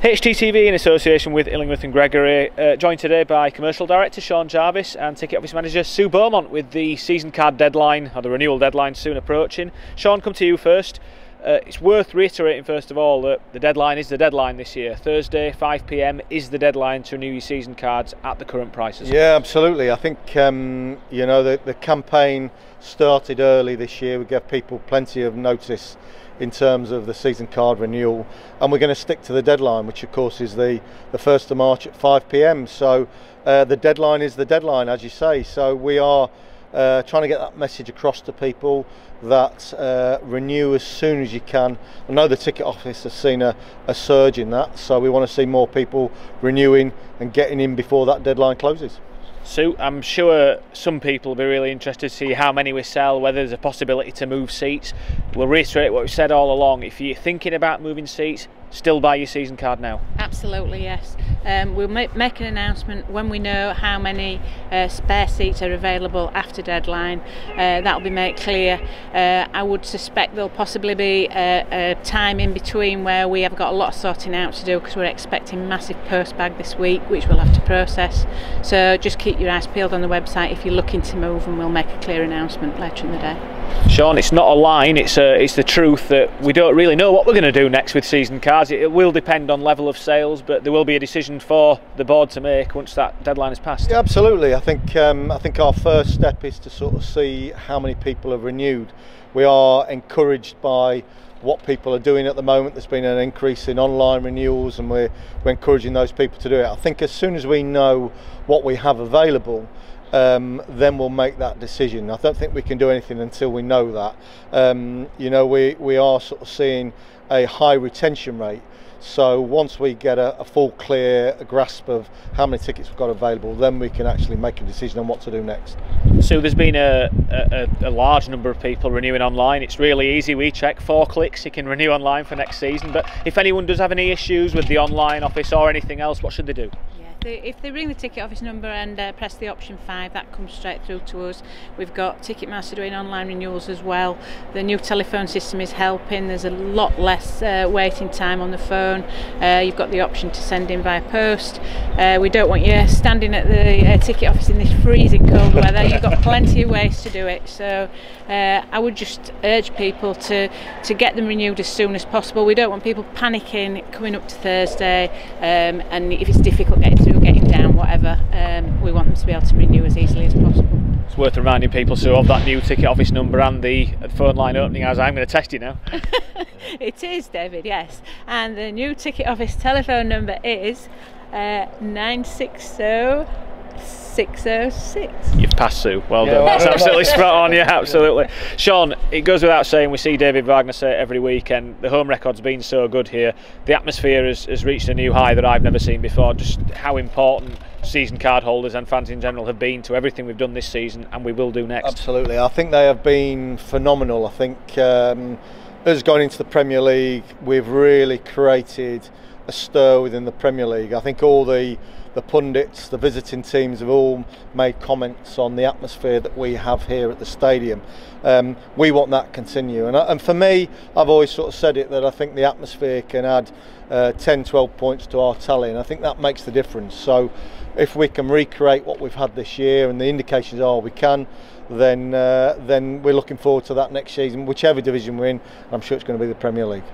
HTTV, in association with Illingworth and Gregory, joined today by Commercial Director Sean Jarvis and Ticket Office Manager Sue Beaumont, with the season card deadline, or the renewal deadline, soon approaching. Sean, come to you first. It's worth reiterating first of all that the deadline is the deadline this year. Thursday 5 PM is the deadline to renew your season cards at the current prices. Yeah, absolutely. I think you know, the campaign started early this year. We gave people plenty of notice in terms of the season card renewal, and we're going to stick to the deadline, which of course is the 1st of March at 5 PM. So the deadline is the deadline, as you say. So we are trying to get that message across to people that renew as soon as you can. I know the ticket office has seen a surge in that, so we want to see more people renewing and getting in before that deadline closes. Sue, I'm sure some people will be really interested to see how many we sell, whether there's a possibility to move seats. We'll reiterate what we've said all along. If you're thinking about moving seats, still buy your season card now. Absolutely, yes. We'll make an announcement when we know how many spare seats are available after deadline. That'll be made clear. I would suspect there'll possibly be a time in between where we have got a lot of sorting out to do, because we're expecting massive post bag this week, which we'll have to process. So just keep your eyes peeled on the website if you're looking to move, and we'll make a clear announcement later in the day. Sean, it's not a line, it's the truth that we don't really know what we're going to do next with season cards. It will depend on level of sales, but there will be a decision for the board to make once that deadline is passed. Yeah, absolutely. I think our first step is to sort of see how many people have renewed. We are encouraged by what people are doing at the moment. There's been an increase in online renewals, and we're encouraging those people to do it. I think as soon as we know what we have available, then we'll make that decision. I don't think we can do anything until we know that. You know, we are sort of seeing a high retention rate. So once we get a full clear grasp of how many tickets we've got available, then we can actually make a decision on what to do next. So there's been a large number of people renewing online. It's really easy. We check 4 clicks, you can renew online for next season. But if anyone does have any issues with the online office or anything else, what should they do? If they ring the ticket office number and press the option 5, that comes straight through to us. We've got Ticketmaster doing online renewals as well. The new telephone system is helping. There's a lot less waiting time on the phone. You've got the option to send in via post. We don't want you standing at the ticket office in this freezing cold weather. You've got plenty of ways to do it. So I would just urge people to get them renewed as soon as possible. We don't want people panicking coming up to Thursday, and if it's difficult getting through, getting down, whatever, we want them to be able to renew as easily as possible. It's worth reminding people, so of that new ticket office number and the phone line opening hours. I'm going to test you now. It is, David, yes. And the new ticket office telephone number is 960 606. You've passed, Sue. Well done. That's absolutely spot on. Yeah, absolutely. Sean, it goes without saying, we see David Wagner say it every week, and the home record's been so good here. The atmosphere has reached a new high that I've never seen before. Just how important season card holders and fans in general have been to everything we've done this season and we will do next. Absolutely. I think they have been phenomenal. I think us going into the Premier League, we've really created a stir within the Premier League. I think all the pundits, the visiting teams have all made comments on the atmosphere that we have here at the stadium. We want that to continue, and for me, I've always sort of said it, that I think the atmosphere can add 10-12 points to our tally, and I think that makes the difference. So if we can recreate what we've had this year, and the indications are we can, then we're looking forward to that next season, whichever division we're in. I'm sure it's going to be the Premier League.